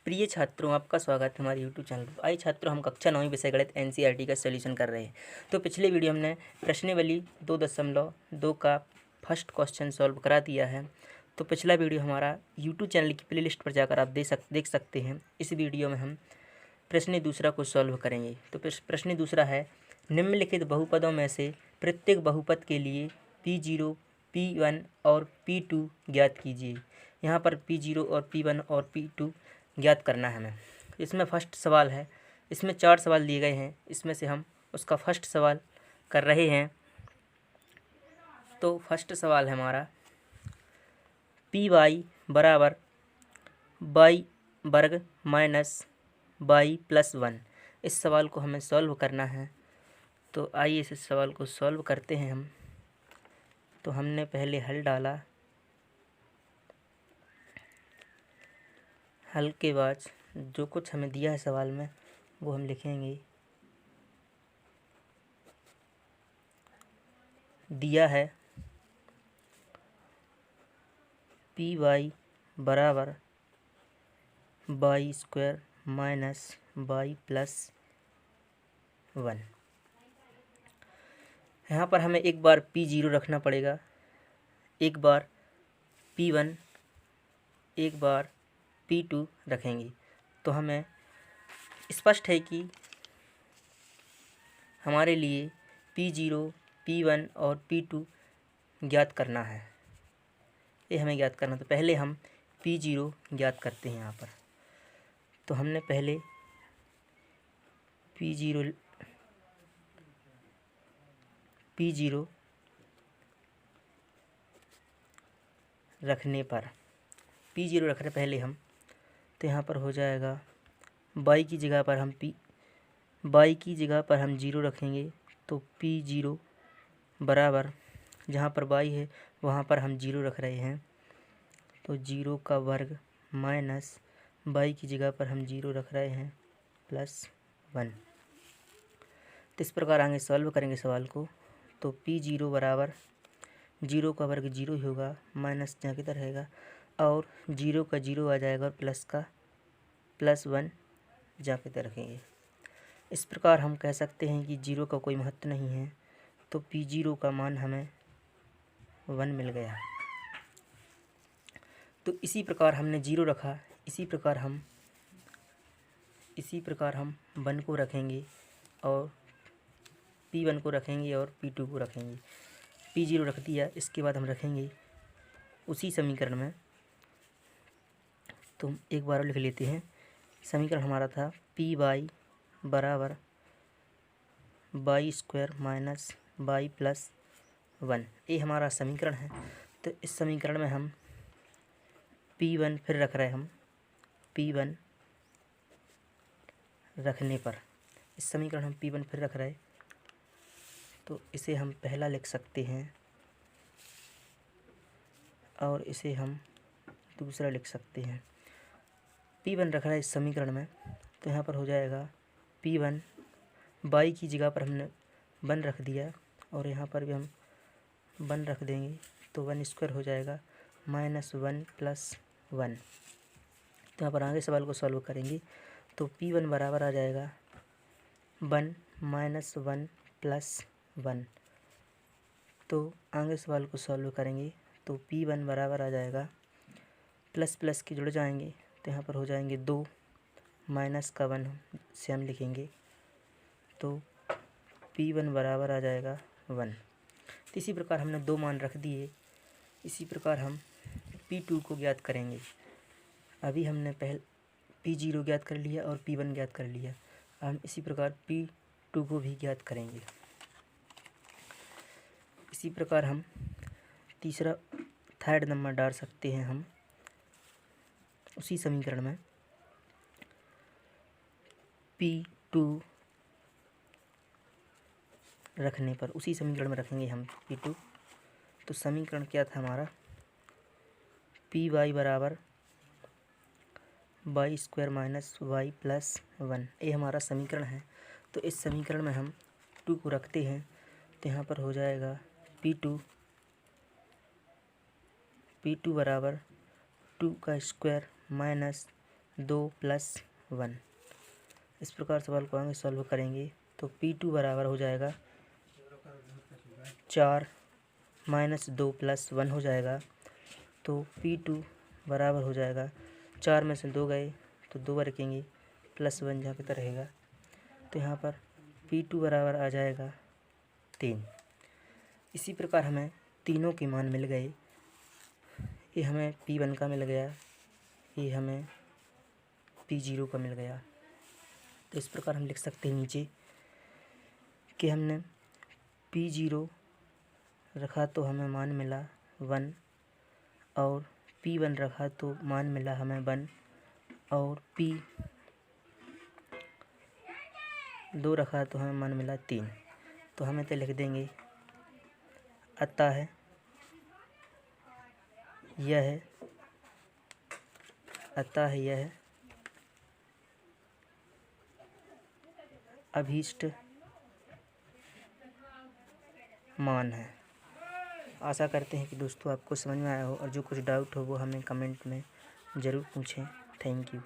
प्रिय छात्रों, आपका स्वागत है हमारे यूट्यूब चैनल पर। आइए छात्रों, हम कक्षा 9वीं विषय गणित एनसीईआरटी का सॉल्यूशन कर रहे हैं। तो पिछले वीडियो हमने प्रश्नावली 2.2 का फर्स्ट क्वेश्चन सॉल्व करा दिया है। तो पिछला वीडियो हमारा यूट्यूब चैनल की प्लेलिस्ट पर जाकर आप देख सकते हैं। इस वीडियो में हम प्रश्न दूसरा को सॉल्व करेंगे। तो प्रश्न दूसरा है, निम्नलिखित बहुपदों में से प्रत्येक बहुपद के लिए P0, P1 और P2 ज्ञात कीजिए। यहाँ पर P0 और P1 और P2 ज्ञात करना है हमें। इसमें फर्स्ट सवाल है, इसमें 4 सवाल दिए गए हैं, इसमें से हम उसका फर्स्ट सवाल कर रहे हैं। तो फर्स्ट सवाल है हमारा, Py बराबर y वर्ग माइनस y प्लस 1। इस सवाल को हमें सॉल्व करना है। तो आइए इस सवाल को सॉल्व करते हैं हम। तो हमने पहले हल डाला, हल के बाद जो कुछ हमें दिया है सवाल में वो हम लिखेंगे। दिया है Py बराबर y² माइनस y प्लस 1। यहाँ पर हमें एक बार P0 रखना पड़ेगा, एक बार P1, एक बार P2 रखेंगे। तो हमें स्पष्ट है कि हमारे लिए P0, P1 और P2 ज्ञात करना है। ये हमें ज्ञात करना। तो पहले हम P0 ज्ञात करते हैं यहाँ पर। तो हमने पहले P0 रखने पर P0 रख रहे पहले हम, तो यहाँ पर हो जाएगा y की जगह पर हम y की जगह पर हम 0 रखेंगे। तो P0 बराबर, जहाँ पर y है वहाँ पर हम 0 रख रहे हैं, तो 0 का वर्ग माइनस y की जगह पर हम 0 रख रहे हैं प्लस 1। तो इस प्रकार आगे सॉल्व करेंगे सवाल को। तो P0 बराबर 0 का वर्ग 0 ही होगा, माइनस यहाँ की तरह रहेगा और 0 का 0 आ जाएगा और प्लस का प्लस 1 जहाँ की तरह रखेंगे। इस प्रकार हम कह सकते हैं कि 0 का कोई महत्व नहीं है। तो P0 का मान हमें 1 मिल गया। तो इसी प्रकार हमने 0 रखा, इसी प्रकार हम 1 को रखेंगे और P1 को रखेंगे और P2 को रखेंगे। P0 रख दिया, इसके बाद हम रखेंगे उसी समीकरण में। तो एक बार लिख लेते हैं। समीकरण हमारा था Py बराबर y² माइनस y प्लस 1। ये हमारा समीकरण है। तो इस समीकरण में हम P1 फिर रख रहे हैं, हम P1 रखने पर इस समीकरण हम P1 फिर रख रहे हैं। तो इसे हम पहला लिख सकते हैं और इसे हम दूसरा लिख सकते हैं। P1 रख रहा है इस समीकरण में, तो यहाँ पर हो जाएगा P1, y की जगह पर हमने 1 रख दिया और यहाँ पर भी हम 1 रख देंगे। तो 1² हो जाएगा माइनस 1 प्लस 1। तो यहाँ पर आगे सवाल को सॉल्व करेंगे। तो P1 बराबर आ जाएगा 1 माइनस 1 प्लस 1। तो आगे सवाल को सॉल्व करेंगे। तो P1 बराबर आ जाएगा, प्लस प्लस के जुड़ जाएंगे, तो यहाँ पर हो जाएंगे 2 माइनस का 1 से हम लिखेंगे। तो P1 बराबर आ जाएगा 1। तो इसी प्रकार हमने 2 मान रख दिए। इसी प्रकार हम P2 को ज्ञात करेंगे। अभी हमने पहले P0 ज्ञात कर लिया और P1 ज्ञात कर लिया। हम इसी प्रकार P2 को भी ज्ञात करेंगे। इसी प्रकार हम तीसरा थर्ड नंबर डाल सकते हैं हम उसी समीकरण में। P2 रखने पर उसी समीकरण में रखेंगे हम P2। तो समीकरण क्या था हमारा, Py बराबर y² माइनस y प्लस 1। ये हमारा समीकरण है। तो इस समीकरण में हम 2 को रखते हैं। तो यहाँ पर हो जाएगा P2 बराबर 2 का स्क्वायर माइनस 2 + 1। इस प्रकार सवाल को आगे सॉल्व करेंगे तो P2 बराबर हो जाएगा 4 - 2 + 1 हो जाएगा। तो P2 बराबर हो जाएगा 4 में से 2 गए तो 2 रखेंगे +1 जहाँ पे रहेगा। तो यहाँ पर P2 बराबर आ जाएगा 3। इसी प्रकार हमें तीनों के मान मिल गए। ये हमें P1 का मिल गया, ये हमें P0 का मिल गया। तो इस प्रकार हम लिख सकते हैं नीचे कि हमने P0 रखा तो हमें मान मिला 1, और P1 रखा तो मान मिला हमें 1, और P2 रखा तो हमें मान मिला 3। तो हमें तो लिख देंगे अतः यह अभीष्ट मान है। आशा करते हैं कि दोस्तों आपको समझ में आया हो, और जो कुछ डाउट हो वो हमें कमेंट में ज़रूर पूछें। Thank you.